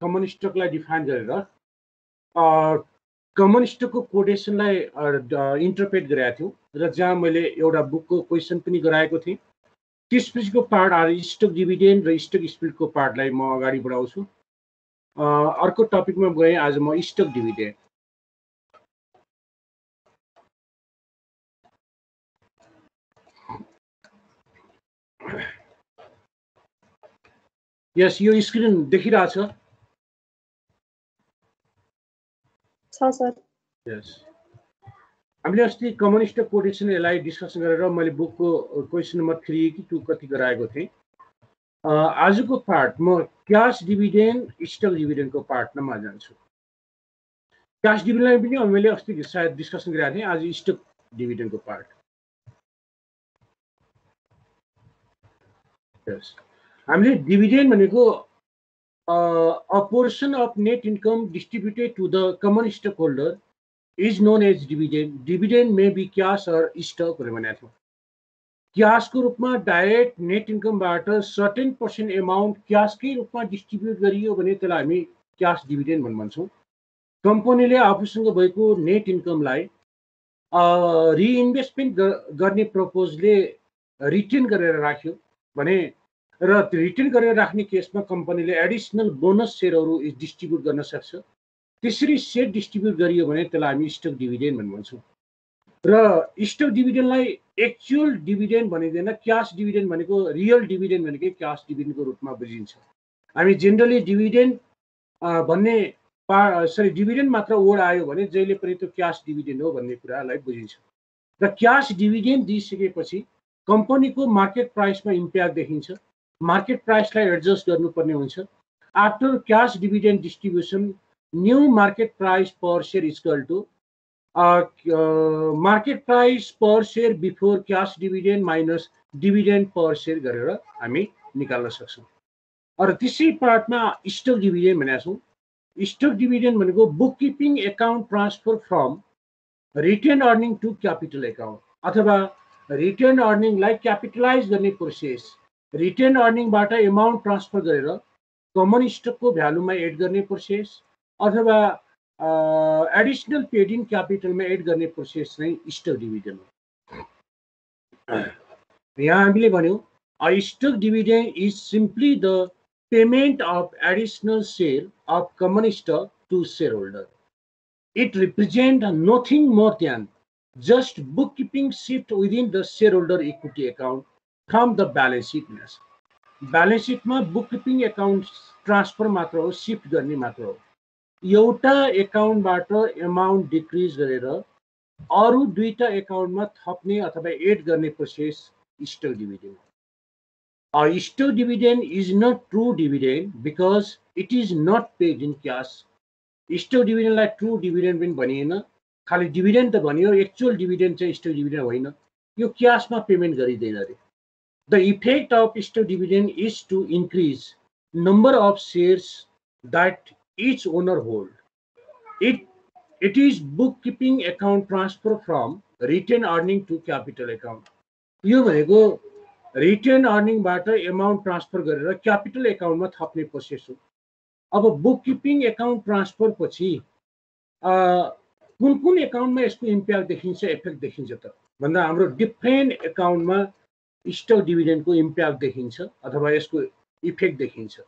Common स्टकलाई define गरेर common स्टकको कोटेसनलाई interpret गरेको थियौँ र जहाँ मैले एउटा बुकको क्वेसन पनि गराएको थिएँ। त्यसपछिको पार्ट स्टक डिभिडेन्ड र स्टक स्प्लिटको पार्टलाई म अगाडि बढाउँछु। अर्को टपिकमा गएँ आज म स्टक डिभिडेन्ड। यस, यो स्क्रिन देखिरहेछ? सर यस, हामीले अस्ति कमन स्टक कोटेसन यसलाई डिस्कसन गरेर मैले बुकको क्वेसन नम्बर 3 कि 2 कति गराएको थिएँ। आजको पार्ट म क्याश डिभिडेन्ड स्टक डिभिडेन्डको पार्टमा जान्छु। क्याश डिभिडेन्ड पनि मैले अस्ति सायद डिस्कसन गरेको थिएँ। आज स्टक डिभिडेन्डको पार्ट। यस, हामीले डिभिडेन्ड भनेको a portion of net income distributed to the common stockholder is known as dividend. Dividend may be cash or stock भनेको थियो। क्याशको रूपमा डाइरेक्ट नेट इन्कमबाट सर्टेन पर्सेन्ट एमाउन्ट क्याशकै रूपमा डिस्ट्रिब्युट गरियो भने त्यसलाई हामी क्याश डिभिडेन्ड भन्छौँ। कम्पनीले आफूसँग भएको नेट इन्कमलाई रिइन्भेस्टमेन्ट गर्ने प्रपोजले रिटेन गरेर राख्यो भने र रिटेन गरेर राख्ने केसमा कम्पनीले एडिसनल बोनस सेयरहरू डिस्ट्रिब्युट गर्न सक्छ। त्यसरी सेयर डिस्ट्रिब्युट गरियो भने त्यसलाई हामी स्टक डिभिडेन्ड भन्छौँ। र स्टक डिभिडेन्डलाई एक्चुअल डिभिडेन्ड भनिँदैन। क्याश डिभिडेन्ड भनेको रियल डिभिडेन्ड भनेकै क्याश डिभिडेन्डको रूपमा बुझिन्छ। हामी जेनरली डिभिडेन्ड भन्ने डिभिडेन्ड मात्र वर्ड आयो भने जहिले पनि त्यो क्याश डिभिडेन्ड हो भन्ने कुरालाई बुझिन्छ। र क्याश डिभिडेन्ड दिइसकेपछि कम्पनीको मार्केट प्राइसमा इम्प्याक्ट देखिन्छ। मार्केट प्राइसलाई एडजस्ट गर्नुपर्ने हुन्छ। After cash dividend distribution new market price per share equal to market price per share before cash dividend minus dividend per share गरेर हामी निकाल्न सक्छौँ। र त्यसै पार्टमा स्टक डिभिडेन्ड भनेका छौँ। स्टक डिभिडेन्ड भनेको bookkeeping account transfer from retain earning to capital account अथवा रिटेन अर्निङलाई क्यापिटलाइज गर्ने प्रोसेस। रिटेन अर्निङबाट एमाउन्ट ट्रान्सफर गरेर कमन स्टकको भ्यालुमा एड गर्ने प्रोसेस अथवा एडिसनल पेड इन क्यापिटलमा एड गर्ने प्रोसेस चाहिँ स्टक डिभिडेन्ड हो। यहाँ हामीले भन्यौँ a stock dividend is simply the payment of additional share of common stock to shareholder. It represent nothing more then just book keeping shift within the share holder equity account from the balance seat. Balance सिटमा book keeping account transfer मात्र हो, shift गर्ने मात्र हो। एउटा एकाउन्टबाट amount decrease गरेर अरू दुईटा एकाउन्टमा थप्ने अथवा एड गर्ने process stock dividend. A stock dividend is not true dividend because it is not paid in cash. Stock dividend लाई true dividend पनि भनिएन, खाली डिभिडेन्ड त भनियो, एक्चुअल डिभिडेन्ड चाहिँ स्टक डिभिडेन्ड होइन। यो क्याशमा पेमेन्ट गरिँदैन रे। The effect of stock dividend is to increase number of shares that each owner hold. It is bookkeeping account transfer from retained earning to capital account. यो भनेको retain अर्निङबाट amount transfer गरेर capital एकाउन्टमा थप्ने process हो। अब book keeping account transfer पछि कुन कुन एकाउन्टमा यसको इम्प्याक्ट देखिन्छ, इफेक्ट देखिन्छ त भन्दा हाम्रो डिफ्रेन्ट एकाउन्टमा स्टक डिभिडेन्डको इम्प्याक्ट देखिन्छ अथवा यसको इफेक्ट देखिन्छ।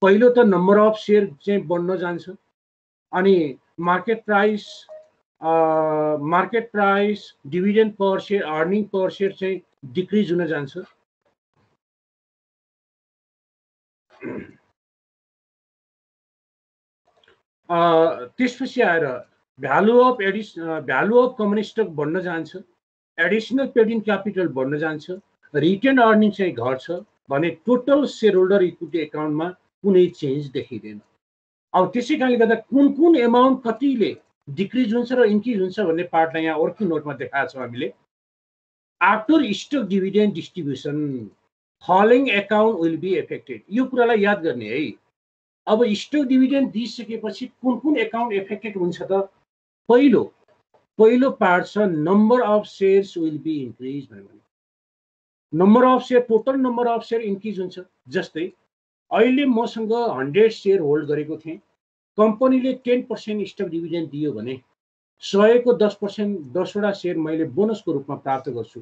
पहिलो त नम्बर अफ शेयर चाहिँ बढ्न जान्छ अनि market price dividend per share earning per share चाहिँ डिक्रिज हुन जान्छ। त्यसपछि आएर भ्यालु अफ कमन स्टक बढ्न जान्छ, एडिसनल पेड इन क्यापिटल बढ्न जान्छ, रिटेन अर्निङ चाहिँ घट्छ भने टोटल शेयर होल्डर इक्विटी एकाउन्टमा कुनै चेन्ज देखिँदैन। अब त्यसै कारणले गर्दा कुन कुन एमाउन्ट कतिले डिक्रिज हुन्छ र इन्क्रिज हुन्छ भन्ने पार्टलाई यहाँ वर्किङ नोटमा देखाएको छौँ हामीले। After stock dividend distribution following account will be affected. यो कुरालाई याद गर्ने है। अब स्टक डिभिडेन्ड दिइसकेपछि कुन कुन एकाउन्ट एफेक्टेड हुन्छ त? पहिलो पार्ट छ number of shares will be increase भन्ने। Number of share, total number of share increase हुन्छ। जस्तै अहिले मसँग 100 शेयर होल्ड गरेको थिएँ, कम्पनीले 10% स्टक डिभिडेन्ड दियो भने 100 को 10%, 10 वटा शेयर मैले बोनसको रूपमा प्राप्त गर्छु।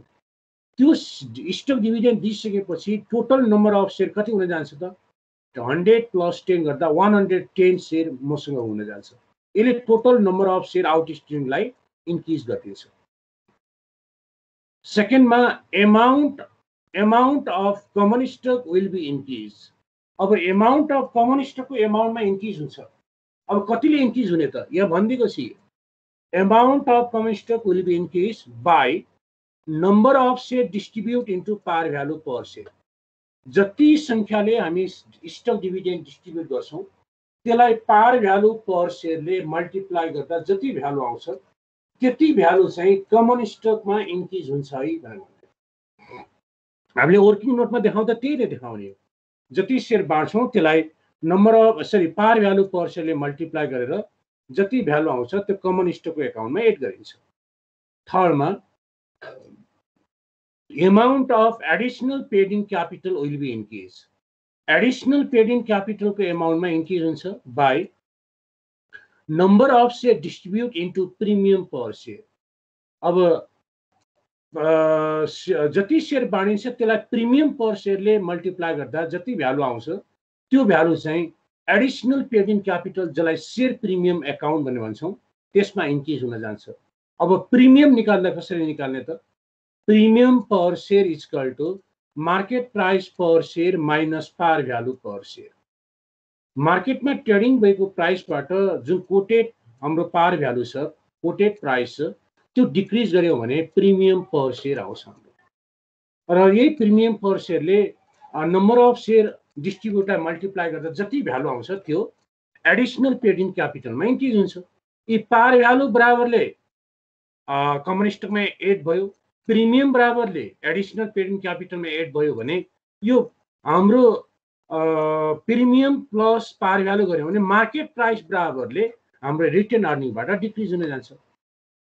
त्यो स्टक डिभिडेन्ड दिइसकेपछि टोटल नम्बर अफ शेयर कति हुन जान्छ त? 100 + 10 गर्दा 110 शेयर मसँग हुन जान्छ। यसले टोटल नम्बर अफ शेयर आउटस्ट्यान्डिङलाई इन्क्रिज गर्दिन्छ। सेकेन्डमा amount of common stock will be increase. अब amount अफ कमन स्टकको एमाउन्टमा इन्क्रिज हुन्छ। अब कतिले इन्क्रिज हुने त? यहाँ भनिदिएको छ, amount of common stock will be increased by number of share distribute into par value per share। जति संख्याले हामी स्टक डिभिडेन्ड डिस्ट्रिब्युट गर्छौं त्यसलाई पार भ्यालु पर शेयरले मल्टिप्लाई गर्दा जति भ्यालु आउँछ त्यति भ्यालु चाहिँ कमन स्टकमा इन्क्रिज हुन्छ है भनेर हामीले वर्किङ नोटमा देखाउँदा त्यही नै देखाउने हो। जति शेयर बाँड्छौं त्यसलाई नम्बर अफ पार भ्यालु पर शेयरले मल्टिप्लाई गरेर जति भ्यालु आउँछ त्यो कमन स्टकको एकाउन्टमा एड गरिन्छ। थर्डमा amount of additional paid in capital will be increased। additional paid in capital को amount में increase हुन्छ by number of share distribute into premium per share। अब जति शेयर बाँडिन्छ त्यसलाई प्रिमियम पर शेयरले मल्टिप्लाई गर्दा जति भ्यालु आउँछ त्यो भ्यालु चाहिँ एडिशनल पेड इन क्यापिटल जसलाई शेयर प्रिमियम एकाउन्ट भन्ने भन्छौं त्यसमा इन्क्रिज हुन जान्छ। अब प्रिमियम निकाल्दा कसरी निकाल्ने त? Premium per share is equal to market price per share minus par value per share. मार्केटमा ट्रेडिङ भएको प्राइसबाट जुन कोटेड हाम्रो पार भ्यालु छ, कोटेड प्राइस छ, त्यो डिक्रिज गर्यो भने प्रिमियम पर शेयर आउँछ हाम्रो। र यही प्रिमियम पर शेयरले नम्बर अफ शेयर डिस्ट्रिब्युटलाई मल्टिप्लाई गर्दा जति भ्यालु आउँछ त्यो एडिशनल पेड इन क्यापिटलमा इन्क्रिज हुन्छ। यी पार भ्यालु बराबरले कमन स्टकमा एड भयो, प्रिमियम बराबरले एडिशनल पेड इन क्यापिटलमा एड भयो भने यो हाम्रो प्रिमियम प्लस पार भ्यालु गर्यो भने मार्केट प्राइस बराबरले हाम्रो रिटेन अर्निङबाट डिक्रिज हुन जान्छ।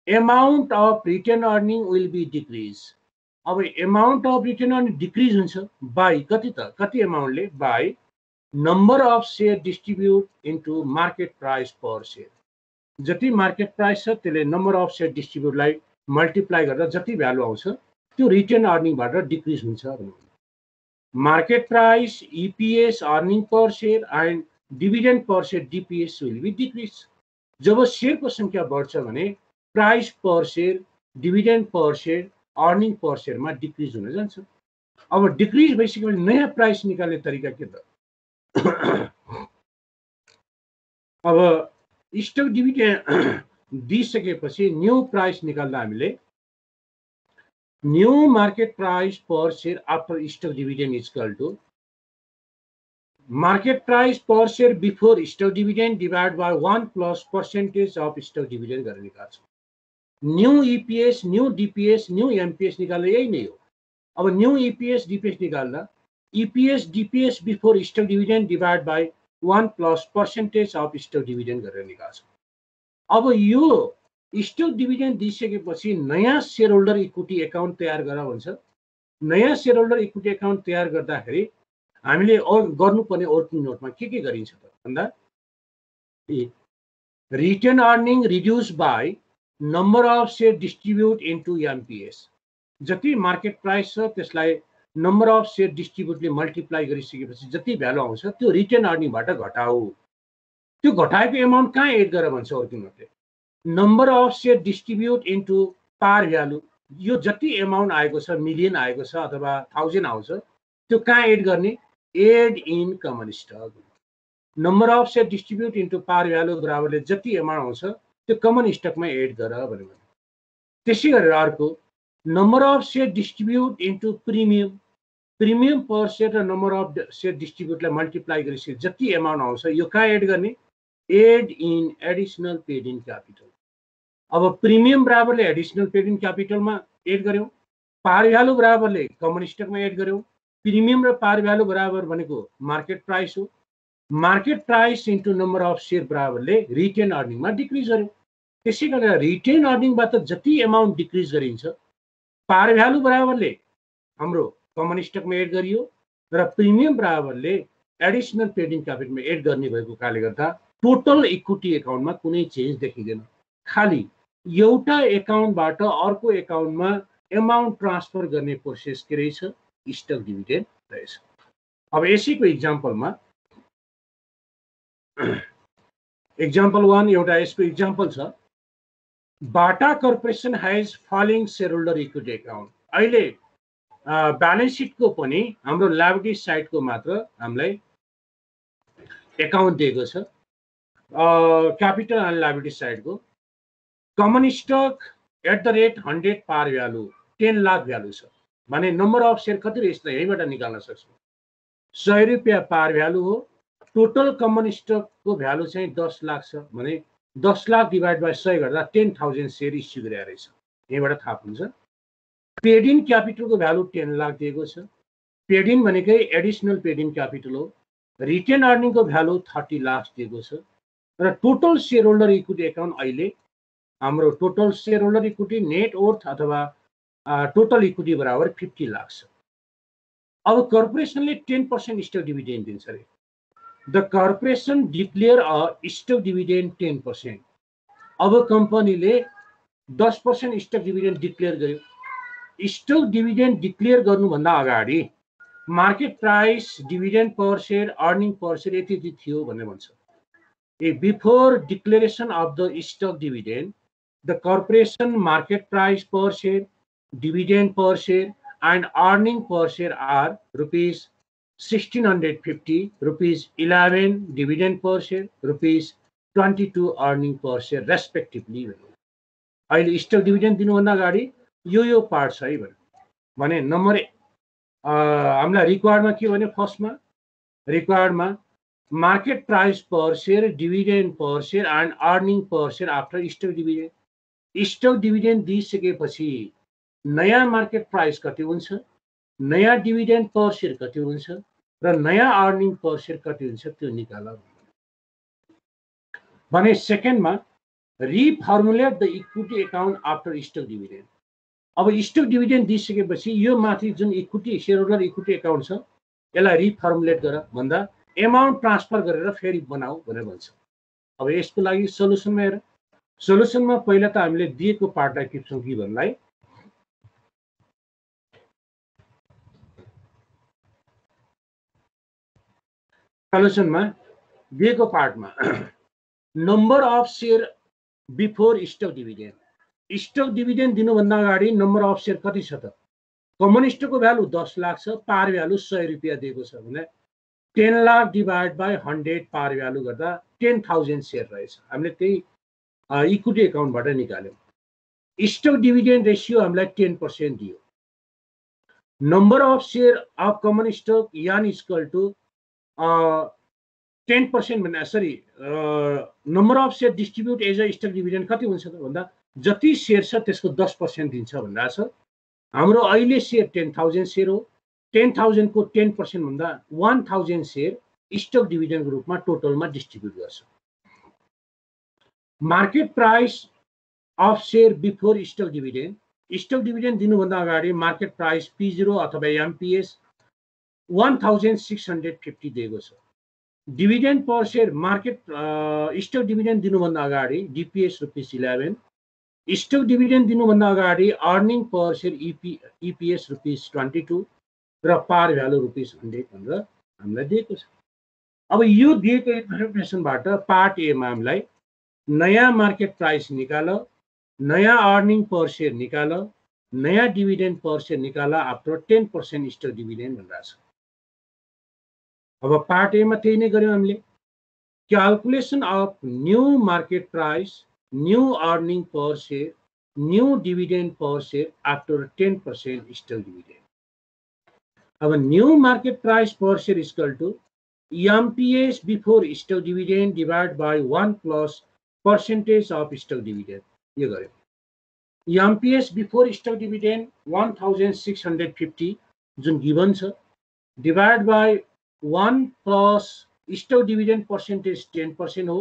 amount of return earning will be decreased। अब amount of return earning decrease हुन्छ बाई कति त? कति अमाउन्टले? By number of share distribute into market price per share. जति मार्केट प्राइस छ त्यसले नम्बर अफ शेयर डिस्ट्रिब्युटलाई मल्टिप्लाई गर्दा जति भ्यालु आउँछ त्यो रिटेन अर्निङबाट डिक्रिज हुन्छ। Market price EPS earning per share and dividend per share DPS will be decrease. जब शेयरको संख्या बढ्छ भने price per share, dividend per share, earning per शेयरमा डिक्रिज हुन जान्छ। अब डिक्रिज भइसकेपछि नयाँ प्राइस निकाल्ने तरिका के त? अब स्टक डिभिडेन्ड दिइसकेपछि न्यू प्राइस निकाल्दा हामीले new market price per share after stock dividend is equal to market price per share before stock dividend divide by 1 plus percentage of stock dividend गरेर निकाल्छौँ। New EPS, new DPS, new MPS निकाल्दा यही नै हो। अब new EPS DPS निकाल्दा EPS DPS before stock dividend divide by 1 plus percentage of stock dividend गरेर निकाल्छौँ। अब यो स्टक डिभिडेन्ड दिइसकेपछि नयाँ शेयर होल्डर इक्विटी एकाउन्ट तयार गर भन्छ। नयाँ शेयर होल्डर इक्विटी एकाउन्ट तयार गर्दाखेरि हामीले गर्नुपर्ने वर्किङ नोटमा के गरिन्छ त भन्दा retain earning reduce by number of share distribute into MPS। जति मार्केट प्राइस छ त्यसलाई नम्बर अफ शेयर डिस्ट्रिब्युटले मल्टिप्लाई गरिसकेपछि जति भ्यालु आउँछ त्यो रिटेन अर्निङबाट घटाऊ। त्यो घटाएको एमाउन्ट कहाँ एड गर भन्छ वर्किङ नोटले? Number of share distribute into par value. यो जति एमाउन्ट आएको छ, मिलियन आएको छ अथवा 1000 आउँछ, त्यो कहाँ एड गर्ने? Add in common stock. Number of share distribute into par value बराबरले जति एमाउन्ट आउँछ त्यो कमन स्टकमा एड गर भन्यो। त्यसै गरेर अर्को number of share distribute into premium. Premium per share र नम्बर अफ शेयर डिस्ट्रिब्युटलाई मल्टिप्लाई गरेपछि जति एमाउन्ट आउँछ यो कहाँ एड गर्ने? Add in additional paid in capital. अब प्रिमियम बराबरले एडिशनल पेड इन क्यापिटलमा एड गर्यौं, पार भ्यालु बराबरले कमन स्टकमा एड गर्यौं। प्रिमियम र पार भ्यालु बराबर भनेको मार्केट प्राइस हो। Market price into number of share बराबरले रिटेन अर्निङमा डिक्रिज गर्यो। त्यसै गरेर रिटेन अर्निङबाट जति एमाउन्ट डिक्रिज गरिन्छ पार भ्यालु बराबरले हाम्रो कमन स्टकमा एड गरियो र प्रिमियम बराबरले एडिसनल पेड इन क्यापिटलमा एड गर्ने भएको कारणले गर्दा टोटल इक्विटी एकाउन्टमा कुनै चेन्ज देखिँदैन। खाली एउटा एकाउन्टबाट अर्को एकाउन्टमा एमाउन्ट ट्रान्सफर गर्ने प्रोसेस के रहेछ, स्टक डिभिडेन्ड रहेछ। अब यसैको इक्जाम्पलमा एक्जाम्पल 1 एउटा यसको इक्जाम्पल छ। बाटा corporation has following shareholder equity account. अहिले ब्यालेन्स सिटको पनि हाम्रो लायबिलिटी साइडको मात्र हामीलाई एकाउन्ट दिएको छ, क्यापिटल एन्ड लायबिलिटी साइडको। कमन स्टक @100 पार भ्यालु 10 लाख भ्यालु छ भने नम्बर अफ सेयर कति रहेछ त यहीँबाट निकाल्न सक्छौँ। 100 रुपियाँ पार भ्यालु हो। टोटल कमन स्टकको भ्यालु चाहिँ 10 लाख छ भने 10 लाख डिभाइड बाई 100 गर्दा 10,000 सेयर इस्यु गरेर रहेछ, यहीँबाट थाहा हुन्छ। पेड इन क्यापिटलको भ्यालु 10 लाख दिएको छ। पेड इन भनेकै एडिसनल पेड इन क्यापिटल हो। रिटेन अर्निङको भ्यालु 30 लाख दिएको छ र total share holder equity account अहिले हाम्रो total share holder equity net worth अथवा टोटल इक्विटी बराबर 50 लाख छ। अब कर्पोरेसनले 10% स्टक डिभिडेन्ड दिन्छ रे। The corporation declare a stock dividend 10%। अब कम्पनीले 10% स्टक डिभिडेन्ड डिक्लेयर गर्यो। स्टक डिभिडेन्ड डिक्लेयर गर्नुभन्दा अगाडि market price, dividend per share, earning per share यति थियो भन्ने भन्छ। Before declaration of the stock dividend the corporation market price per share, dividend per share and earning per share are rupees 1650, rupees 11 dividend per share, rupees 22 earning per share respectively। अहिले stock dividend दिनुभन्दा अगाडि यो part छ है भने number हामीलाई रिक्वायर्डमा के भन्यो, फर्स्टमा रिक्वायर्डमा market price per share, dividend per share and earning per share after stock dividend. Stock dividend दिइसकेपछि नयाँ मार्केट प्राइस कति हुन्छ, नयाँ डिभिडेन्ड पर सेयर कति हुन्छ र नयाँ अर्निङ पर सेयर कति हुन्छ त्यो निकाल भने। सेकेन्डमा reformulate the equity account after stock dividend. अब स्टक डिभिडेन्ड दिइसकेपछि यो माथि जुन equity share holder equity account छ यसलाई रिफर्मुलेट गर भन्दा एमाउन्ट ट्रान्सफर गरेर फेरि बनाऊ भनेर भन्छ। अब यसको लागि सोलुसनमा हेर, सोलुसनमा पहिला त हामीले दिएको पार्टलाई टिप्छौँ कि भन्नलाई सोलुसनमा दिएको पार्टमा number of share before stock dividend. Stock dividend दिनुभन्दा अगाडि नम्बर अफ सेयर कति छ त, कमन स्टकको भ्यालु 10 लाख छ, पार भ्यालु 100 रुपियाँ दिएको छ भने 10 लाख डिभाइड बाई 100 पार भ्यालु गर्दा 10,000 सेयर रहेछ। हामीले त्यही इक्विटी एकाउन्टबाट निकाल्यौँ। स्टक डिभिडेन्ड रेसियो हामीलाई 10% दियो। Number of share of common stock and equal to 10% भन्दा sorry number of share distribute as a stock dividend कति हुन्छ त भन्दा जति सेयर छ त्यसको 10% दिन्छ भन्दा छ। हाम्रो अहिले सेयर 10,000 सेयर हो। 10,000 को 10% भन्दा 1,000 सेयर स्टक डिभिडेन्डको रूपमा टोटलमा डिस्ट्रिब्युट गर्छ। Market price of share before stock dividend, stock dividend दिनुभन्दा अगाडि मार्केट प्राइस P0 अथवा MPS 1650 दिएको छ। Dividend per share market stock dividend दिनुभन्दा अगाडि DPS ₹11, स्टक डिभिडेन्ड दिनुभन्दा अगाडि अर्निङ पर सेयर EPS ₹22 र पार भ्यालु ₹100 भनेर हामीलाई दिएको छ। अब यो दिएको इन्फर्मेसनबाट पार्ट ए मा हामीलाई नयाँ मार्केट प्राइस निकाल, नयाँ अर्निङ पर सेयर निकाल, नयाँ डिभिडेन्ड पर सेयर निकाल आफ्टर 10% स्टक डिभिडेन्ड भनेर छ। अब पार्ट ए मा त्यही नै गर्यौँ हामीले। Calculation of new market price, new earning per share, new dividend per share after 10% stock dividend. अब new market price per share equal to MPS before stock dividend divide by 1 plus percentage of stock dividend. यो गर्यौँ। MPS before stock dividend 1650 जुन given छ divide by 1 plus stock dividend percentage 10% हो,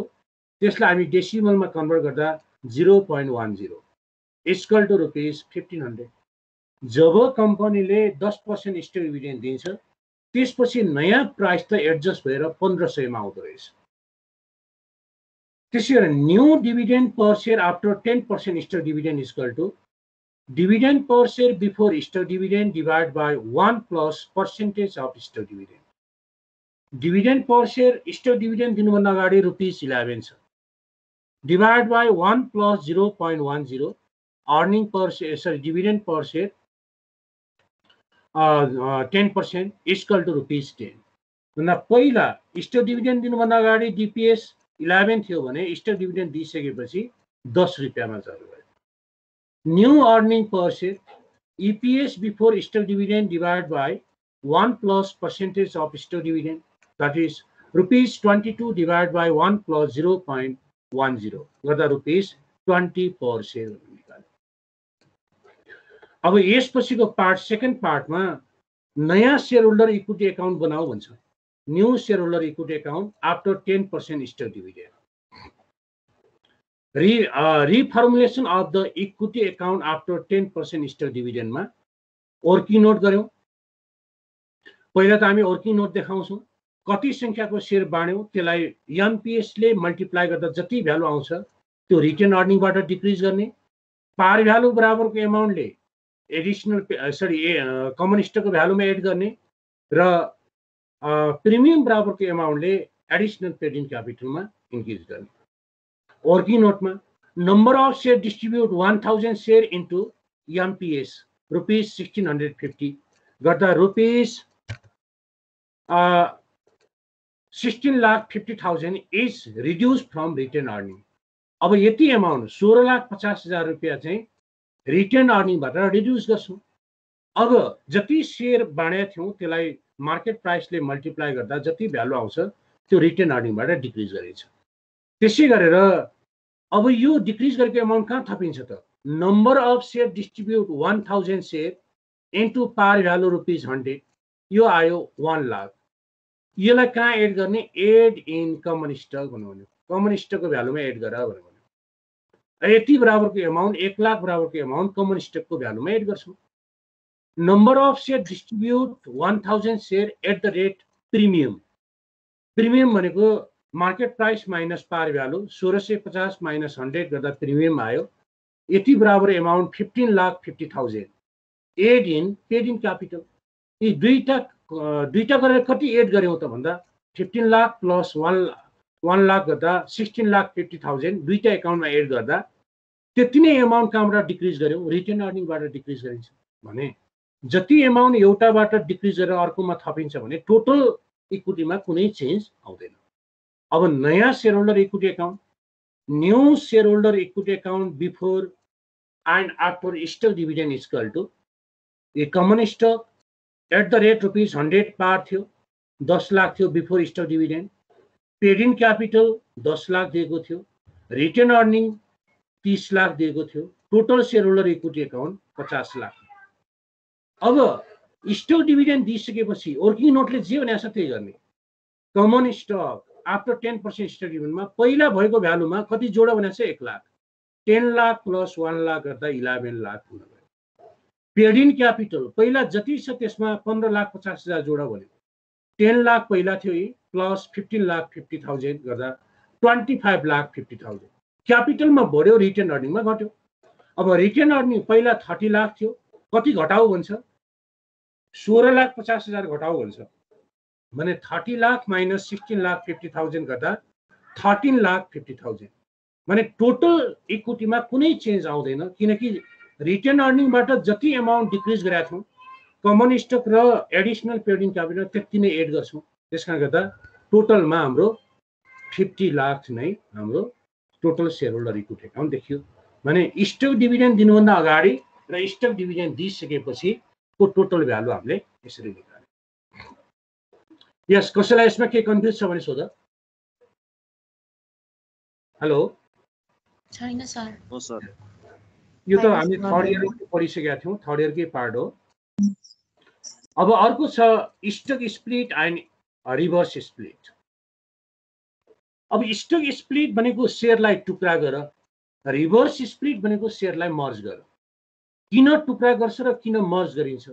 त्यसलाई हामी डेसिमलमा convert गर्दा 0.10 equal to ₹1500। जब कम्पनीले 10% stock dividend दिन्छ त्यसपछि नयाँ प्राइस त एडजस्ट भएर 1500 मा आउँदो रहेछ। त्यसैगरी new dividend per share after 10% stock dividend equal to dividend per share before stock dividend divide by 1 plus percentage of stock dividend. Dividend per share stock dividend दिनुभन्दा अगाडि ₹11 छ, divide by 1 plus 0.10 earning per share, sorry dividend per share 10% equal to ₹10। भन्दा पहिला stock dividend दिनुभन्दा अगाडि DPS 11 थियो भने stock dividend दिइसकेपछि ₹10 मा झर्यो। New earning per share EPS before stock dividend divide by 1 plus percentage of stock dividend, that is ₹22 divided by 1 plus 0.10 गर्दा ₹20 per share निकाल्यो। अब यसपछिको पार्ट, सेकेन्ड पार्टमा नयाँ शेयर होल्डर इक्विटी अकाउन्ट बनाऊ भन्छ। New share holder equity account after 10% stock dividend. Reformulation of the equity account after 10% stock डिभिडेन्डमा working note गर्यौं। पहिला त हामी वर्किङ नोट देखाउँछौं, कति संख्याको शेयर बाँड्यौं त्यसलाई एमपीएस ले मल्टिप्लाई गर्दा जति भ्यालु आउँछ त्यो रिटेन अर्निङबाट डिक्रिज गर्ने, पार भ्यालु बराबरको एमाउन्टले एडिशनल कमन स्टकको भ्यालुमा एड गर्ने र प्रिमियम बराबरको एमाउन्टले एडिशनल पेड इन क्यापिटलमा इन्क्रिज गर्ने। वर्किङ नोटमा number of share distribute 1000 share into MPS ₹1650 गर्दा ₹16,50,000 is reduce from retain earning. अब यति एमाउन्ट ₹16,50,000 चाहिँ रिटेन अर्निङबाट रिड्युस गर्छौं। अब जति शेयर बाँडेका थियौं त्यसलाई मार्केट प्राइसले मल्टिप्लाई गर्दा जति भ्यालु आउँछ त्यो रिटेन अर्निङबाट डिक्रिज गरेछ। त्यसै गरेर अब यो डिक्रिज गरेको एमाउन्ट कहाँ थपिन्छ त? Number of share distribute 1000 share into par value ₹100 यो आयो 1 लाख। यसलाई कहाँ एड गर्ने? एड इन कमन स्टक भन्नु भन्यो। कमन स्टकको भ्यालुमा एड गर भन्नु भन्यो। यति बराबरको एमाउन्ट 1 लाख बराबरको एमाउन्ट कमन स्टकको भ्यालुमा एड गर्छौं। Number of share distribute 1000 share at the rate premium. Premium भनेको market price minus par value 1650 minus 100 गर्दा प्रिमियम आयो। यति बराबर amount 15,50,000 add in paid in capital. यी दुईटा गरेर कति एड गर्यौं त भन्दा 15 लाख प्लस 1 लाख गर्दा 16,50,000 दुईटा एकाउन्टमा एड गर्दा त्यति नै एमाउन्ट कहाँबाट डिक्रिज गर्यौं? रिटेन अर्निङबाट डिक्रिज गरिन्छ। भने जति एमाउन्ट एउटाबाट डिक्रिज गरेर अर्कोमा थपिन्छ भने टोटल इक्विटीमा कुनै चेन्ज आउँदैन। अब नयाँ share holder equity account, new share holder equity account before and after stock dividend equal to a common stock at the rate ₹100 par थियो, 10 लाख थियो before stock dividend. Paid in capital 10 lakh दिएको थियो, retain earning 30 lakh दिएको थियो, total share holder equity account 50 lakh. अब stock dividend दिइसकेपछि working नोटले जे भनेको छ त्यही गर्ने। कमन स्टक आफ्टर 10% स्टक डिभिडेन्डमा पहिला भएको भ्यालुमा कति जोड भनेको छ? 1 लाख। 10 लाख प्लस 1 लाख गर्दा 11 लाख हुन गयो। पेड इन क्यापिटल पहिला जति छ त्यसमा 15,50,000 जोड भन्यो। 10 लाख पहिला थियो प्लस 15,50,000 गर्दा 25,50,000 क्यापिटलमा बढ्यो, रिटेन अर्निङमा घट्यो। अब रिटेन अर्निङ पहिला 30 लाख थियो, कति घटाउ भन्छ? 16,50,000 घटाउ भन्छ भने 30 लाख माइनस 16,50,000 गर्दा 13,50,000 भने टोटल इक्विटीमा कुनै चेन्ज आउँदैन, किनकि रिटेन अर्निङबाट जति एमाउन्ट डिक्रिज गरेका छौं कमन स्टक र एडिशनल पेड इन क्यापिटल त्यति नै एड गर्छौं। त्यसकारण गर्दा टोटलमा हाम्रो 50 लाख नै हाम्रो total share holder equity account देखियो। भने स्टक डिभिडेन्ड दिनुभन्दा अगाडि र स्टक डिभिडेन्ड दिइसकेपछि को टोटल भ्यालु हामीले यसरी निकाल्यौं। यस, कसैलाई यसमा के कन्फ्युज छ भने सोध। हेलो। छैन सर। हो सर। यो त हामी थर्ड इयरको पढिसकेका थियौं, थर्ड इयरकै पार्ट हो। अब अर्को छ stock split and reverse split. अब स्टक स्प्लिट भनेको शेयरलाई टुक्रा गर, रिभर्स स्प्लिट भनेको शेयरलाई मर्ज गर। किन टुक्रा गर्छ र किन मर्ज गरिन्छ?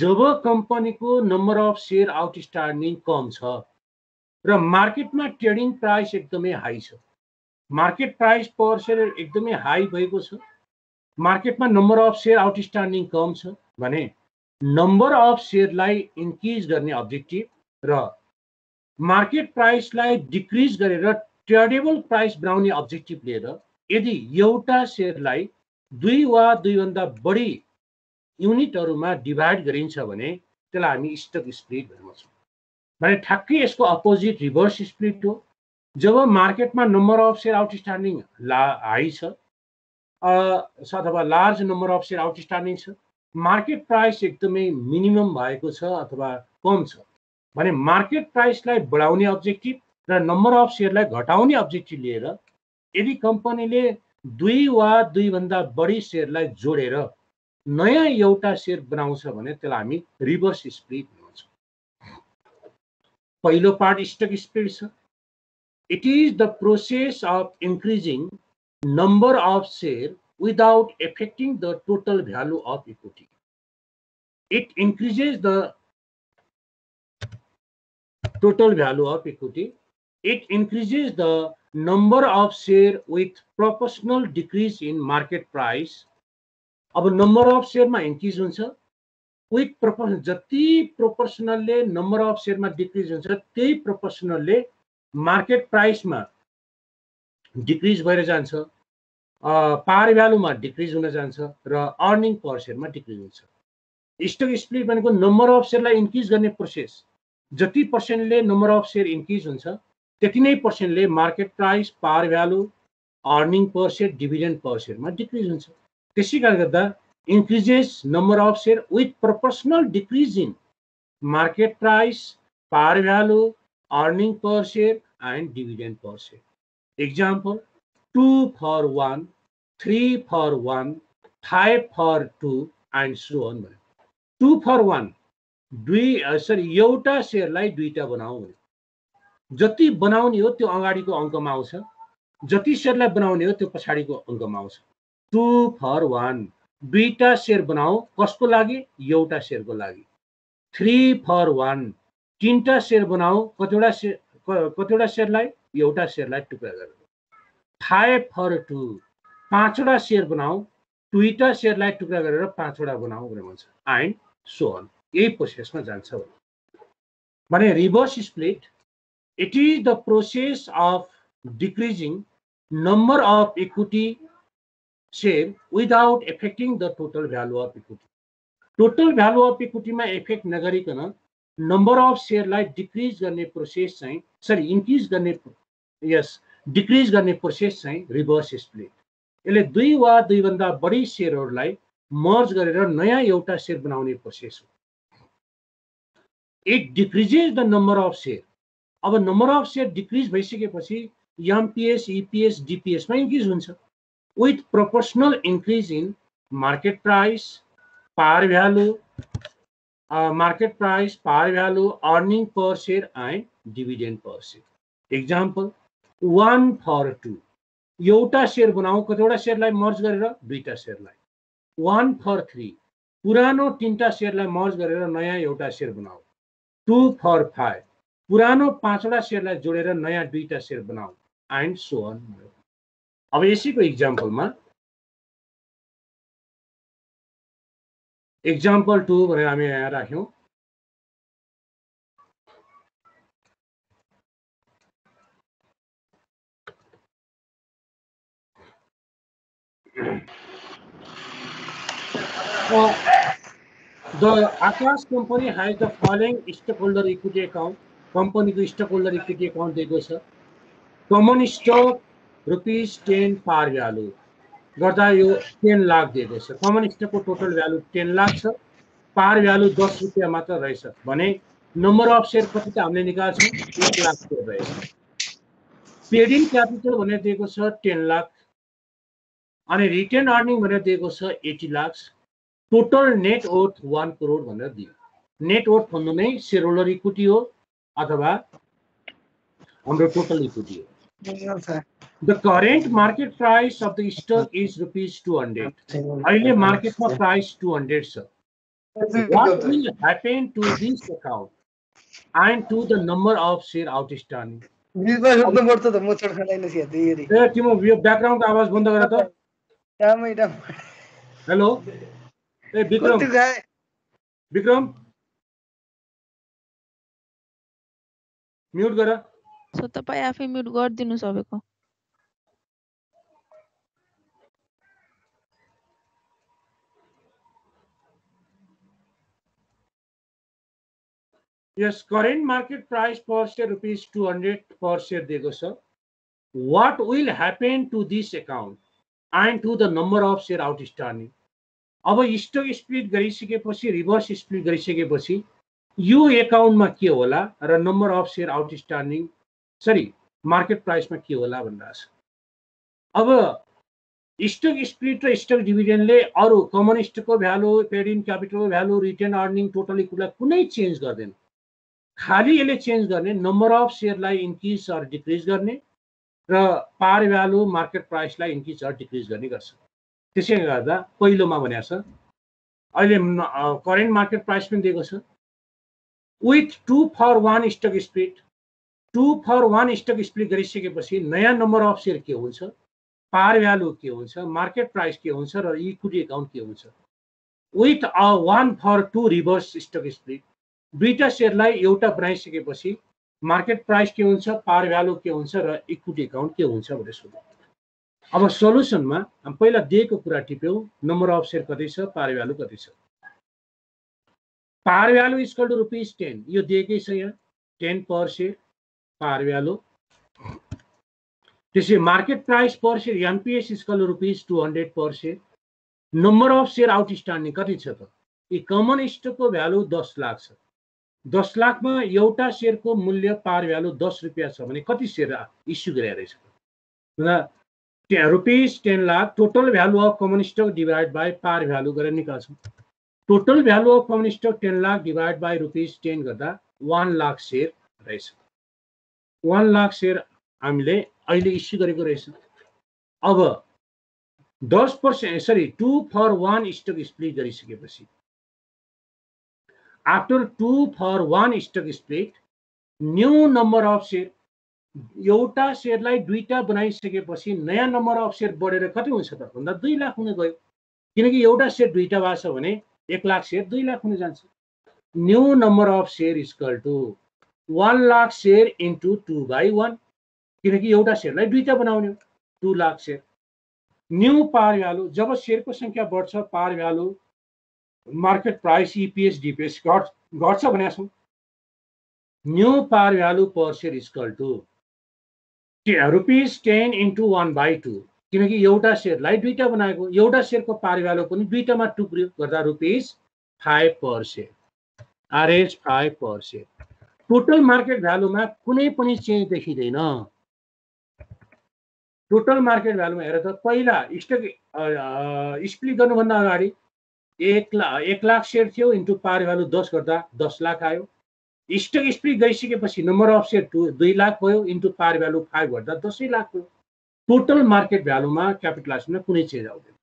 जब कम्पनीको नम्बर अफ सेयर आउटस्ट्यान्डिङ कम छ र मार्केटमा ट्रेडिङ प्राइस एकदमै हाई छ, मार्केट प्राइस पर सेयर एकदमै हाई भएको छ, मार्केटमा नम्बर अफ सेयर आउटस्ट्यान्डिङ कम छ भने नम्बर अफ सेयरलाई इन्क्रिज गर्ने अब्जेक्टिभ र मार्केट प्राइसलाई डिक्रिज गरेर ट्रेडेबल प्राइस बनाउने अब्जेक्टिभ लिएर यदि एउटा सेयरलाई दुई वा दुईभन्दा बढी युनिटहरुमा डिभाइड गरिन्छ भने त्यसलाई हामी स्टक स्प्लिट भन्छौँ। भने ठ्याक्कै यसको अपोजिट रिभर्स स्प्लिट हो। जब मार्केटमा number of share outstanding high छ अथवा large number of share outstanding छ, मार्केट प्राइस एकदमै मिनिमम भएको छ अथवा कम छ भने मार्केट प्राइसलाई बढाउने अब्जेक्टिभ र नम्बर अफ सेयरलाई घटाउने अब्जेक्टिभ लिएर यदि कम्पनीले दुई वा दुईभन्दा बढी सेयरलाई जोडेर नयाँ एउटा सेयर बनाउँछ भने त्यसलाई हामी रिभर्स स्प्लिट भन्छौँ। पहिलो पार्ट स्टक स्प्लिट छ। It is the process of increasing number of share without affecting the total value of equity. It increases the total value of equity. It increases the number of share with proportional decrease in market price. अब number of share मा increase हुन्छ with proportional, जति proportional ले number of share मा decrease हुन्छ त्यही proportional ले market price मा डिक्रिज भएर जान्छ, पार भ्यालुमा डिक्रिज हुन जान्छ र अर्निङ पर सेयरमा डिक्रिज हुन्छ। स्टक स्प्लिट भनेको नम्बर अफ सेयरलाई इन्क्रिज गर्ने प्रोसेस। जति पर्सेन्टले नम्बर अफ सेयर इन्क्रिज हुन्छ त्यति नै पर्सेन्टले market price, par value, earning per share, dividend per सेयरमा डिक्रिज हुन्छ। त्यसै कारणले गर्दा increases number of share with proportional decrease in market price, par value, earning per share and dividend per share. Example, 2 for 1, 3 for 1, 5 for 2 and so on. 2 for 1, एउटा सेयरलाई दुईटा बनाऊ भने जति बनाउने हो त्यो अगाडिको अङ्कमा आउँछ, जति सेयरलाई बनाउने हो त्यो पछाडिको अङ्कमा आउँछ। 2 for 1, दुईटा सेयर बनाऊ कसको लागि? एउटा सेयरको लागि। 3 for 1, तीनटा सेयर बनाऊ कतिवटा सेयरलाई? एउटा सेयरलाई टुक्रा गरेर। 5 for 2, पाँचवटा सेयर बनाऊ, दुईटा सेयरलाई टुक्रा गरेर पाँचवटा बनाऊ भनेर भन्छ। एन्ड सो अन, यही प्रोसेसमा जान्छ भने reverse split it is the process of decreasing number of equity share without affecting the total value of equity. Total value of इक्विटीमा एफेक्ट नगरिकन नम्बर अफ सेयरलाई डिक्रिज गर्ने प्रोसेस चाहिँ इन्क्रिज गर्ने डिक्रिज गर्ने प्रोसेस चाहिँ रिभर्स स्प्लिट। यसले दुई वा दुईभन्दा बढी सेयरहरूलाई मर्ज गरेर नयाँ एउटा सेयर बनाउने प्रोसेस हो। It decreases the number of share. अब नम्बर अफ सेयर डिक्रिज भइसकेपछि एमपिएस, इपिएस, डिपिएसमा इन्क्रिज हुन्छ with proportional increase in market price, par value, earning per share and dividend per share. Example, 1 for 2, एउटा share बनाऊ कतिवटा सेयरलाई मर्ज गरेर? दुईटा सेयरलाई। 1 for 3, पुरानो तीनटा सेयरलाई मर्ज गरेर नयाँ एउटा सेयर बनाऊ। 2 for 5, पुरानो पाँचवटा सेयरलाई जोडेर नयाँ दुईटा सेयर बनाऊ एन्ड सो अन। अब यसैको एक्जाम्पलमा एक्जाम्पल 2 भनेर हामी यहाँ राख्यौं। The Akash company has the following stockholder equity account. Company को stockholder equity account दिएको छ। Common stock ₹10 par value गर्दा यो 10 लाख दिएको छ। कमन स्टक को टोटल भ्यालु 10 लाख छ, पार भ्यालु 10 रुपैयाँ मात्र रहेछ भने नम्बर अफ सेयर कति त हामीले निकाल्छौं? 1 लाख सेयर रहेछ। पेड इन क्यापिटल भनेर दिएको छ 10 लाख अनि रिटेन अर्निङ भनेर दिएको छ 80 lakh. Total net worth 1 crore भनेर दियो। नेट वर्थ भन्नु नै शेयर होल्डर इक्विटी हो अथवा हाम्रो टोटल इक्विटी हो। The current market price of the stock is ₹200. अहिले मार्केटमा प्राइस 200 छ। What will happen to this account and to the number of share outstanding? बीचमा सोध्नु पर्छ त म छोड खाँदैन सिया त्यही ए तिम्रो यो ब्याकग्राउन्डको आवाज बन्द गर त टामै हेलो ए विक्रम कति खाए विक्रम म्युट गर सो तपाईँ आफै म्युट गरिदिनु सबैको Yes, current market price per share rupees 200 per share दिएको छ. What will happen to this account and to the number of share outstanding? अब स्टक स्प्लिट गरिसकेपछि रिभर्स स्प्लिट गरिसकेपछि यो एकाउन्टमा के होला र number of share outstanding sorry market प्राइसमा के होला भन्दा छ. अब स्टक स्प्लिट र स्टक डिभिडेन्डले अरु कमन स्टकको भ्यालु, पेड इन क्यापिटलको value, retain earning total equal कुनै चेन्ज गर्दैन. खाली यसले चेन्ज गर्ने नम्बर अफ शेयरलाई इन्क्रिज अर डिक्रिज गर्ने र पार भ्यालु मार्केट प्राइसलाई इन्क्रिज अर डिक्रिज गर्ने गर्छ. त्यसैले गर्दा पहिलोमा भनेको छ अहिले करेन्ट मार्केट प्राइस पनि दिएको छ with 2 for 1 stock split. 2 for 1 stock split गरिसकेपछि नयाँ नम्बर अफ शेयर के हुन्छ, पार भ्यालु के हुन्छ, मार्केट प्राइस के हुन्छ र इक्विटी अकाउन्ट के हुन्छ. With 1 for 2 reverse stock split दुईटा शेयरलाई एउटा बनाइसकेपछि मार्केट प्राइस के हुन्छ, पार भ्यालु के हुन्छ र इक्विटी अकाउन्ट के हुन्छ भनेर सोध्नु. अब सोलुसनमा हम पहिला दिएको कुरा टिप्यौं. नम्बर अफ शेयर कति छ, पार भ्यालु कति छ. पार भ्यालु इक्वल टु रुपीस 10 यो दिएकै छ यहाँ 10 पर शेयर पार भ्यालु. त्यसै market price per share MPS equal to rupees 200 per share. Number of share outstanding कति छ त, यी कमन स्टकको भ्यालु 10 लाख छ. 10 लाखमा एउटा शेयरको मूल्य पार भ्यालु 10 रुपैयाँ छ भने कति शेयर इस्यु गरेर छ र rupees 10 lakh total value of common stock divide by par value गरेर निकाल्छौं. Total value of common stock 10 lakh divide by rupees 10 गर्दा 1 लाख शेयर रहेछ. 1 लाख शेयर हामीले अहिले इस्यु गरेको रहेछ. अब 10% सरी 2 for 1 स्टक स्प्लिट गरिसकेपछि after 2 for 1 stock split new number of share एउटा शेयरलाई दुईटा बनाइसकेपछि नयाँ नम्बर अफ शेयर बढेर कति हुन्छ त भन्दा 2 लाख हुन गयो. किनकि एउटा शेयर दुईटा भएको छ भने 1 लाख शेयर 2 लाख हुन जान्छ. New number of share equal to 1 lakh share into 2/1 किनकि एउटा शेयरलाई दुईटा बनाउने 2 lakh share. New par value जब शेयरको संख्या बढ्छ par value market price EPS DPS घट्छ भनेको छौं. New par value per share equal to rupees 10 into 1/2 किनकि एउटा शेयरलाई दुईटा बनाएको एउटा शेयरको पार भ्यालु पनि दुईटामा टुक्रियो गर्दा रुपीस 5 पर शेयर आरएच 5 पर शेयर. टोटल मार्केट भ्यालुमा कुनै पनि चेन्ज देखिदैन. टोटल मार्केट भ्यालुमा हेर त पहिला स्टक स्प्लिट गर्नुभन्दा अगाडि 1 लाख शेयर थियो इन्टु पार भ्यालु 10 गर्दा 10 लाख आयो. स्टक स्प्लिट गरिसकेपछि नम्बर अफ शेयर 2 लाख भयो इन्टु पार भ्यालु 5 गर्दा 10 लाख भयो. टोटल मार्केट भ्यालुमा क्यापिटलाइजेसनमा कुनै चेन्ज आउँदैन.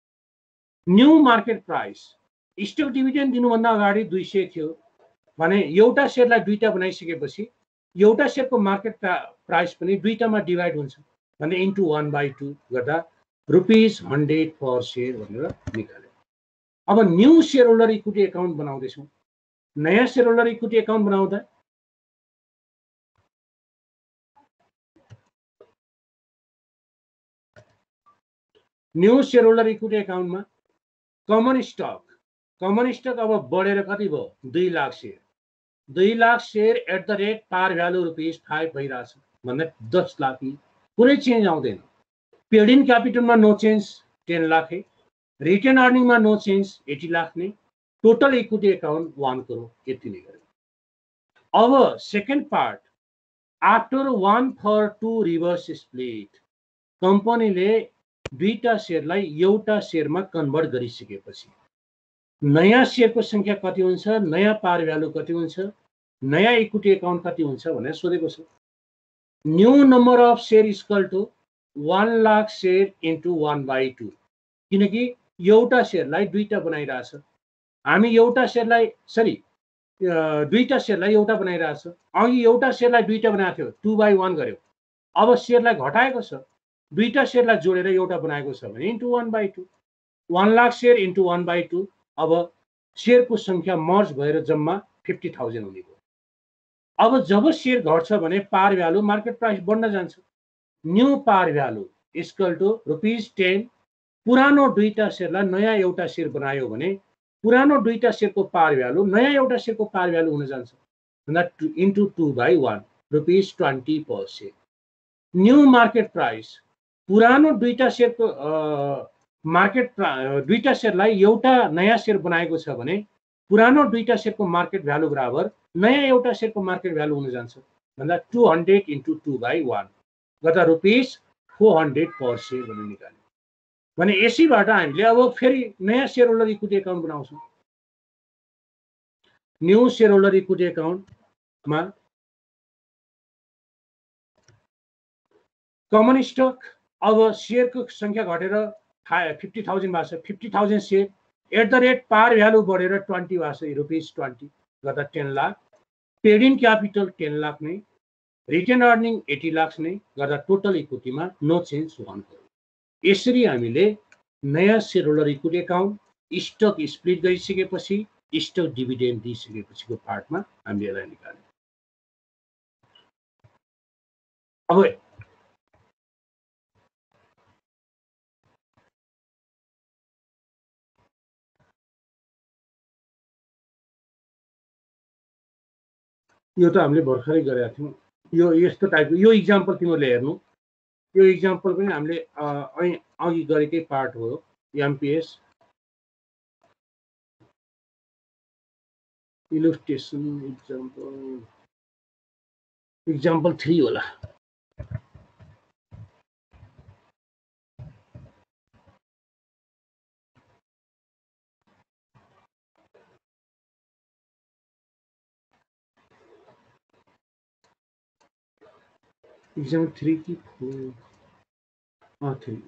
New market price stock dividend दिनुभन्दा अगाडि 200 थियो भने एउटा शेयरलाई दुईटा बनाइसकेपछि एउटा शेयरको मार्केट प्राइस पनि दुईटामा डिवाइड हुन्छ भने इन्टु 1/2 गर्दा रुपीस 100 पर शेयर भनेर निकाल्यो. अब new share holder equity account बनाउँदैछौँ. नयाँ शेयर होल्डर इक्विटी अकाउन्ट बनाउँदा न्यू शेयर होल्डर इक्विटी अकाउन्टमा कमन स्टक अब बढेर कति भयो 2 lakh share. 2 lakh share at the rate par value rupees 5 भइरहेछ भन्दा 10 लाख कुनै चेन्ज आउँदैन. पेड इन क्यापिटलमा नो चेन्ज 10 लाख है. रिटेन अर्निङमा नो चेन्ज 80 लाख नै. टोटल इक्विटी अकाउन्ट 1 करोड यति नै गर्यो. अब second part after 1 for 2 reverse split कम्पनीले दुईटा शेयरलाई एउटा शेयरमा कन्भर्ट गरिसकेपछि नयाँ शेयरको संख्या कति हुन्छ, नयाँ पार भ्यालु कति हुन्छ, नयाँ इक्विटी अकाउन्ट कति हुन्छ भनेर सोधेको छ. New number of share equal to 1 lakh share into 1/2 किनकि एउटा शेयरलाई दुईटा बनाइरहेछ हामी एउटा शेयरलाई सरी दुईटा शेयरलाई एउटा बनाइरहेको छ। अघि एउटा शेयरलाई दुईटा बनाएको थियो, 2/1 गर्यो। अब शेयरलाई घटाएको छ, दुईटा शेयरलाई जोडेर एउटा बनाएको छ भने इन्टु 1/2, 1 लाख शेयर इन्टु 1/2। अब शेयरको संख्या मर्ज भएर जम्मा 50,000 हुने भयो। अब जब शेयर घट्छ भने पार भ्यालु मार्केट प्राइस बढ्न जान्छ। New par value equal to ₹10। पुरानो दुईटा शेयरलाई नयाँ एउटा शेयर बनायो भने पुरानो दुईटा शेयरको पार भ्यालु नयाँ एउटा शेयरको पार भ्यालु हुन जान्छ, भन्दा इन्टु 2/1, ₹20 पर शेयर। न्यू मार्केट प्राइस पुरानो दुईटा शेयरको दुईटा शेयरलाई एउटा नयाँ शेयर बनाएको छ भने पुरानो दुईटा शेयरको मार्केट भ्यालु बराबर नयाँ एउटा शेयरको मार्केट भ्यालु हुन जान्छ, भन्दा 200 इन्टु 2/1 गर्दा ₹400 पर शेयर भनेर निकाल्यो। भने यसैबाट हामीले अब फेरि नयाँ शेयर होल्डर इक्विटी अकाउन्ट बनाउँछौँ। न्यू शेयर होल्डर इक्विटी अकाउन्टमा कमन स्टक अब शेयरको संख्या घटेर 50,000 भएको छ, 50,000 share at the rate par value बढेर 20 भएको छ, ₹20 गर्दा 10 lakh. Paid in capital 10 lakh नै, रिटेन अर्निङ 80 लाख नै गर्दा टोटल इक्विटीमा नो चेन्ज 1 करोड। यसरी हामीले नयाँ share holder equity account, stock split गरिसकेपछि, स्टक डिभिडेन्ड दिइसकेपछिको पार्टमा हामीले यसलाई निकाल्यौँ। अब यो त हामीले भर्खरै गरेका थियौँ। यो यस्तो टाइपको यो इक्जाम्पल तिमीहरूले हेर्नु, यो इक्जाम्पल पनि हामीले अघि गरेकै पार्ट हो। एमपिएस इलस्ट्रेसन इक्जाम्पल 3 होला। एग्जाम्पल 3 की 4 3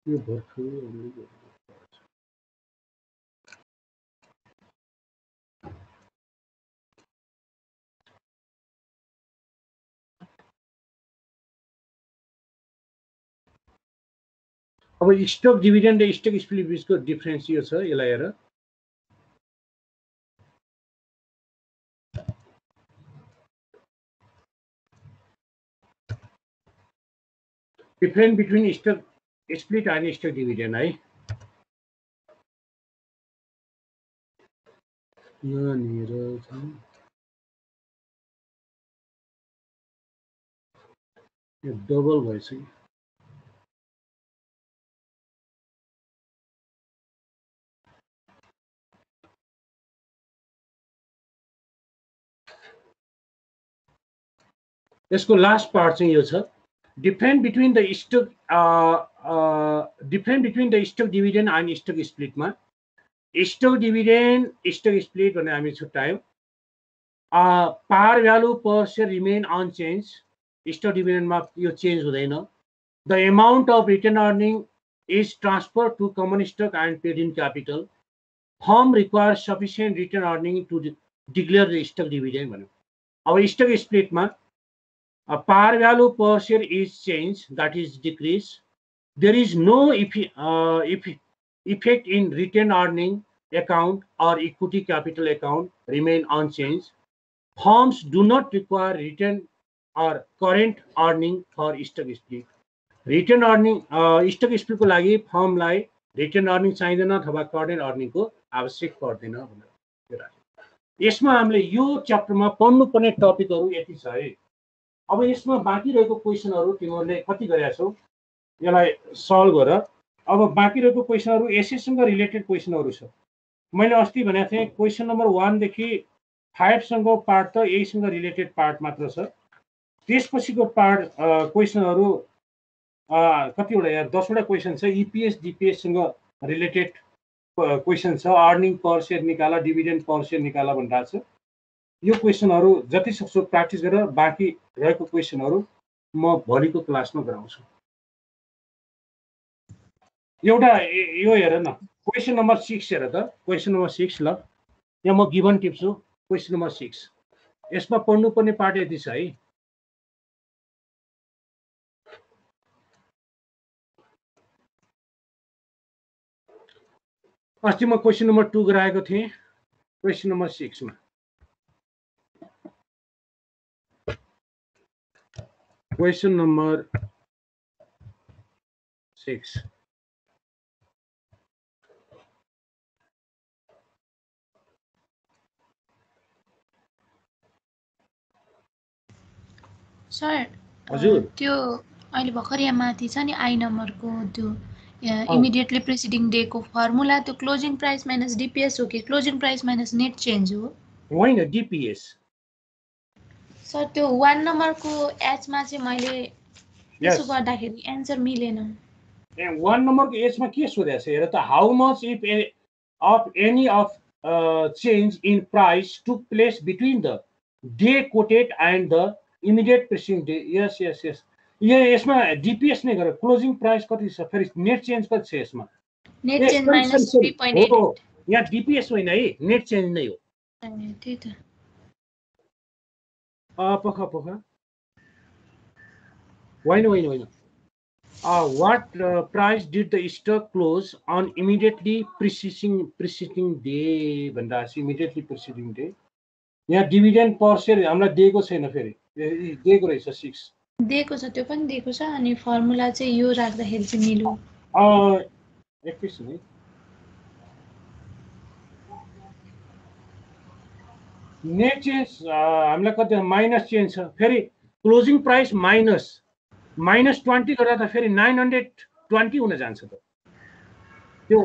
यो भर्खरै अब स्टक डिभिडेन्ड र स्टक स्प्लिट बिचको डिफरेन्स यो छ, यसलाई हेर। Difference between stock split and stock dividend है। यहाँनिर यो डबल भएछ कि यसको लास्ट पार्ट चाहिँ यो छ, difference between the stock dividend and stock स्प्लिटमा स्टक डिभिडेन्ड स्टक स्प्लिट भनेर हामी छुट्यायौँ। Par value per share remain unchanged, stock डिभिडेन्डमा यो चेन्ज हुँदैन। The amount of retain earning is transfer to common stock and paid in capital. Firm require sufficient retain earning to declare the stock dividend भन्यो। अब stock स्प्लिटमा par value per share is changed, that is decrease. There is no effect in retained earning account or equity capital account remain unchanged. Firms do not require retained or current earning for stock split. Retained earning stock split को लागि form लाई retained earning चाहिँदैन अथवा current earning को आवश्यक पर्दैन भनेर। यसमा हामीले यो च्याप्टरमा पढ्नुपर्ने टपिकहरु यति छ है। अब यसमा बाँकी रहेको क्वेशनहरु तिमीहरुले कति गरेका छौ यसलाई सल्भ गर। अब बाँकी रहेको क्वेशनहरु एसएसँग रिलेटेड क्वेशनहरु छ। मैले अस्ति भनेको थिएँ क्वेशन नम्बर 1 देखि 5 सँगको पार्ट त यहीसँग रिलेटेड पार्ट मात्र छ। त्यसपछिको पार्ट क्वेशनहरु कतिवटा यहाँ 10वटा क्वेसन छ इपिएस डिपिएस सँग रिलेटेड क्वेसन छ अर्निङ पर सेयर निकाला डिभिडेन्ड पर सेयर निकाला भनिरहेको छ यो क्वेसनहरू जति सक्छौ प्र्याक्टिस गरेर बाँकी रहेको क्वेसनहरू म भोलिको क्लासमा गराउँछु एउटा यो हेर न क्वेसन नम्बर 6 हेर त क्वेसन नम्बर 6 ल यहाँ म गिभन टिप्छु क्वेसन नम्बर 6 यसमा पढ्नुपर्ने पार्ट यति छ है अस्ति म क्वेसन नम्बर 2 गराएको थिएँ क्वेसन नम्बर 6 मा क्वेसन नम्बर 6 सर हजुर त्यो अहिले भर्खर यहाँ माथि छ नि आई नम्बरको त्यो इमिडिएटली प्रिसिडिङ डे को फर्मुला त्यो क्लोजिङ प्राइस माइनस डिपिएस हो कि closing price minus net change हो होइन डिपिएस सर त्यो 1 नम्बरको एच मा चाहिँ मैले यसो गर्दाखेरि आन्सर मिलेन 1 नम्बरको एच मा के सोधेको छ हेर त how much if of any of change in price took place between the day quoted and the immediate preceding day यस यस यस यो यसमा डिपिएस नै गर क्लोजिङ प्राइस कति छ फेरि नेट चेन्ज कति छ यसमा नेट चेन्ज माइनस 3.8 यहाँ डिपिएस होइन है नेट चेन्ज नै हो त्यही त पख होइन what price did the stock close on immediately preceding day भन्दा immediately preceding day यहाँ डिभिडेन्ड पर शेयर हामीलाई दिएको छैन फेरि दिएको रहेछ 6 दिएको छ त्यो पनि दिएको छ अनि फर्मुला चाहिँ यो राख्दाखेरि चाहिँ मिल्यो एकैछिन है नेट चेन्ज हामीलाई कति माइनस चेन्ज छ फेरि क्लोजिङ प्राइस माइनस -20 गर्दा त फेरि 920 हुन जान्छ त त्यो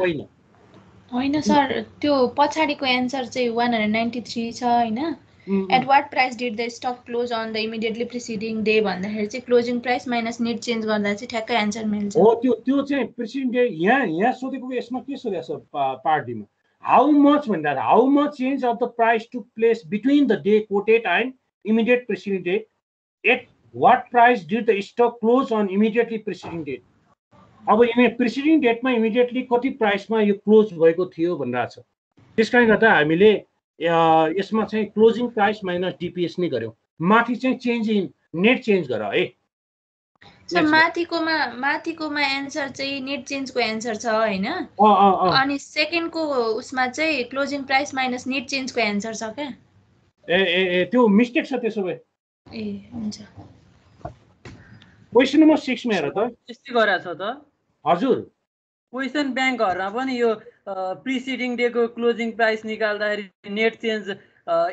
होइन सर त्यो पछाडीको आन्सर चाहिँ 193 छ हैन at what price did the stock close on the immediately preceding day भन्दाखेरि चाहिँ closing price minus net change गर्दा चाहिँ ठ्याक्कै आन्सर मिल्छ हो त्यो चाहिँ प्रिसिडिङ डे यहाँ सोधेको यसमा के सोधेको छ पार्ट डी मा हाउ मच भन्दा how much change of the price took place between the day quoted and immediate preceding day at what price did the stock close on immediately preceding date अब preceding डेटमा immediately कति प्राइसमा यो close भएको थियो भनिरहेको छ त्यसकारण गर्दा हामीले यसमा चाहिँ क्लोजिङ प्राइस माइनस डिपिएस नै गर्यौं माथि चाहिँ चेन्ज इन नेट चेन्ज गर है सर माथिकोमा आन्सर चाहिँ नेट चेन्जको आन्सर छ हैन अनि सेकेन्डको उसमा चाहिँ क्लोजिङ प्राइस माइनस नेट चेन्जको आन्सर छ के ए त्यो मिस्टेक छ त्यसो भए ए हुन्छ क्वेशन नम्बर 6 मा हेर त त्यस्तै गराछ त हजुर क्वेशन ब्याङ्कहरुमा पनि यो प्रिसिडिङ डे को क्लोजिङ प्राइस निकाल्दाखेरि नेट चेन्ज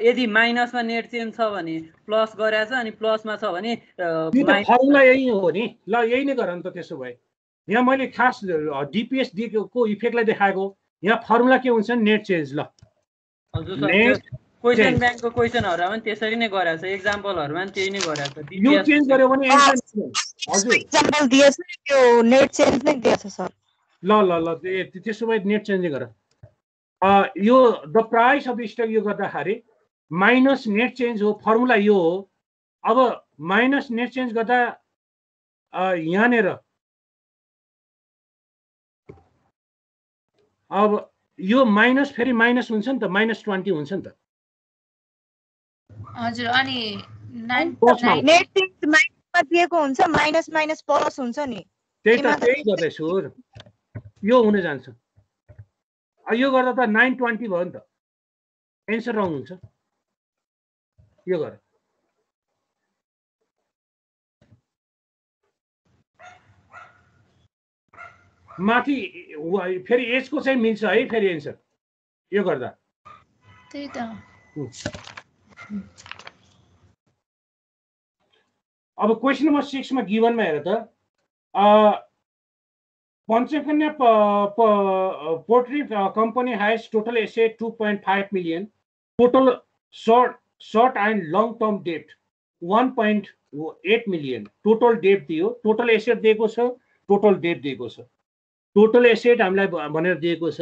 यदि माइनसमा नेट चेन्ज छ भने प्लस गराछ अनि प्लसमा छ भने फर्मुला यही हो नि ल यही नै गर नि त त्यसो भए यहाँ मैले खास डिपिएस दिएको इफेक्टलाई देखाएको यहाँ फर्मुला के हुन्छ नेट चेन्ज ल हजुर सर क्वेशन ब्याङ्कको क्वेशनहरुमा पनि त्यसरी नै गराछ एक्जाम्पलहरुमा पनि त्यही नै गराछ यो चेन्ज गर्यो भने हजुर एक्जाम्पल दिएछ त्यो नेट चेन्ज नै दिएछ सर ल त्यसो भए नेट चेन्ज गर यो द प्राइस अफ स्टक यो गर्दाखेरि माइनस नेट चेन्ज हो फर्मुला यो हो अब माइनस नेट चेन्ज गर्दा यहाँनेर अब यो माइनस फेरि माइनस हुन्छ नि त -20 हुन्छ नि त हजुर अनि नेट चेन्ज माइनसमा दिएको हुन्छ माइनस माइनस प्लस हुन्छ नि त्यही गर्दैछु यो हुन जान्छ यो गर्दा त 920 भयो नि त एन्सर रङ हुन्छ यो गर माथि फेरि एजको चाहिँ मिल्छ है फेरि एन्सर यो गर्दा त्यही त अब क्वेशन नम्बर 6 मा गिभनमा हेर त Panchakanya Poultry Company has total asset 2.5 million, total short and long term debt 1.5 8 million total date दियो, टोटल एसेट दिएको छ, टोटल डेट दिएको छ। टोटल एसेट हामीलाई भनेर दिएको छ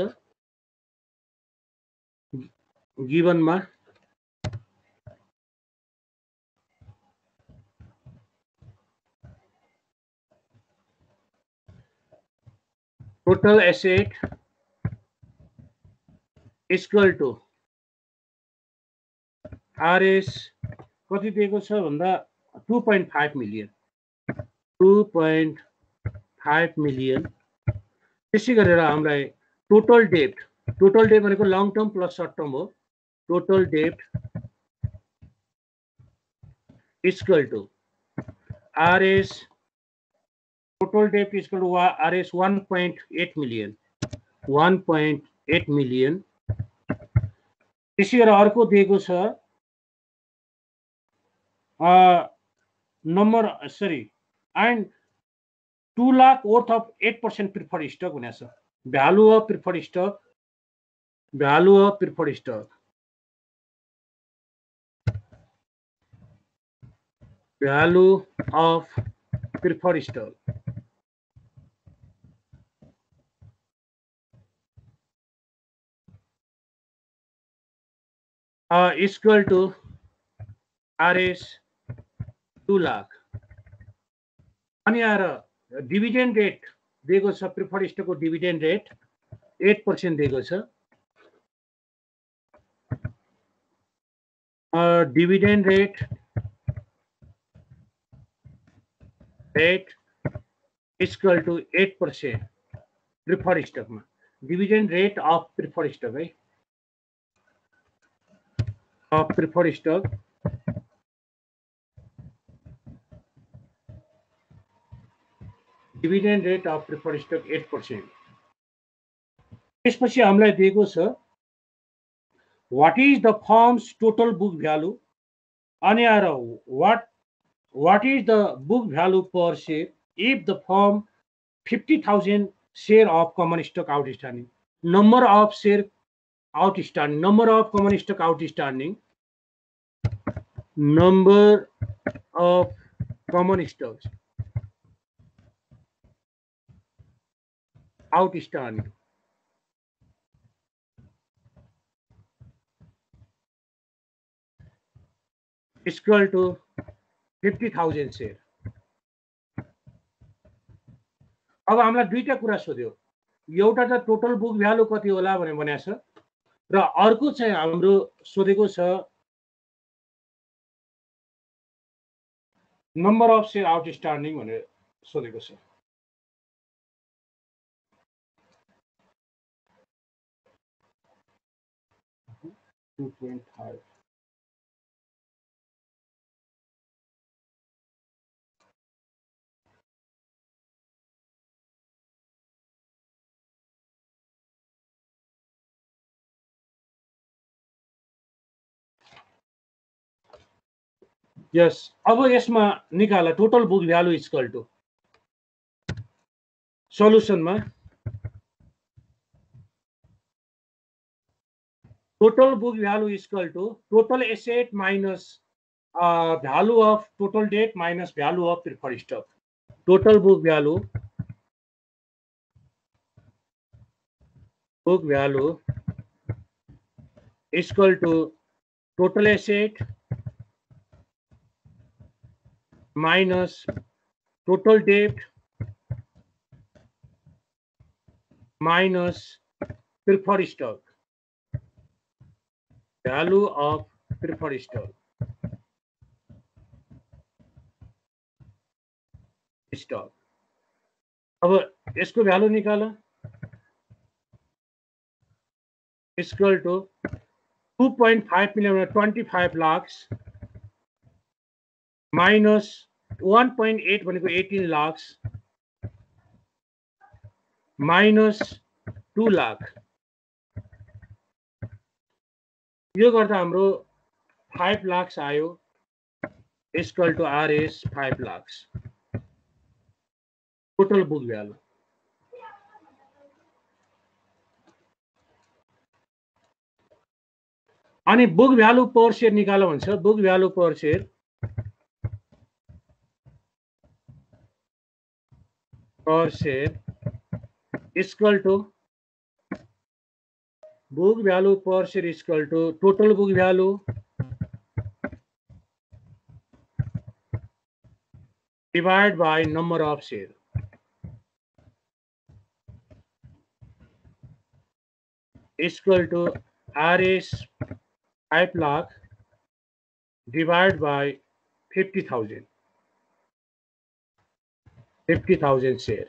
गिवनमा total asset equal to RS कति दिएको छ भन्दा 2.5 मिलियन 2.5 मिलियन। त्यसै गरेर हामीलाई टोटल डेट भनेको long term plus short term हो। Total debt equal to RS total debt equal to RS 1.8 million 1.8 million. त्यसै गरेर अर्को दिएको छ number sorry and 2 lakh worth of 8% preferred stock हुने छ। Value of preferred stock value of preferred stock value of preferred stock equal to RS 2 lakh. अनि आएर dividend rate दिएको छ, प्रिफर्ड स्टकको डिभिडेन्ड रेट 8% दिएको छ। Dividend rate equal to 8% preferred स्टकमा। Dividend rate of preferred stock है, of preferred stock dividend rate of preferred stock 8%। त्यसपछि हामीलाई दिएको छ what is the firm's total book value अनि आएर what is the book value per share if the firm 50,000 share of common stock outstanding. Number of share outstanding, number of common stock outstanding, number of common stocks outstanding equal to 50,000 share. अब हामीलाई दुईटा कुरा सोध्यो, एउटा त total book value कति होला भनेर भनेको छ र अर्को चाहिँ हाम्रो सोधेको छ नम्बर अफ शेयर आउटस्ट्यान्डिङ भनेर सोधेको छ। यस, अब यसमा निकाला total book value equal to सल्युसनमा total book value equal to total asset minus value of total debt minus value of preferred stock. Total book value equal to total asset minus total debt minus preferred stock. Value of preferred stock अब यसको भ्यालु निकाल equal to 2.5 million 25 lakh minus 1.8 भनेको 18 lakh minus 2 lakh. यो गर्दा हाम्रो 5 लाख आयो equal to RS 5 lakh total book value. अनि बुक भ्यालु पर शेयर निकाल्नु भन्छ। Book value per share per share is equal to book value per share is equal to total book value divided by number of share. Is equal to RS 5 lakh divided by 50,000. 50,000 share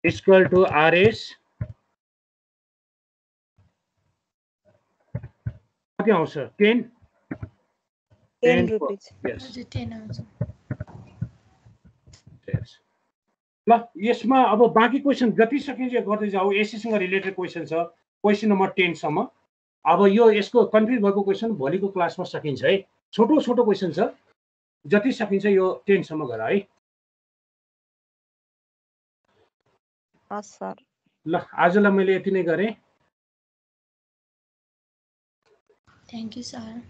is equal to RS कति आउँछ 10 10 rupees. yes हजुर 10 आउँछ yes ल यसमा अब बाँकी question जति सकिन्छ गर्दै जाऊ एसीसँग रिलेटेड क्वेसन छ क्वेसन नम्बर 10 सम्म अब यो यसको कन्फ्युज भएको क्वेसन भोलिको क्लासमा सकिन्छ है छोटो छोटो क्वेसन छ जति सकिन्छ यो 10 सम्म गर है हस् सर ल आजलाई मैले यति नै गरे थ्यांक यू सर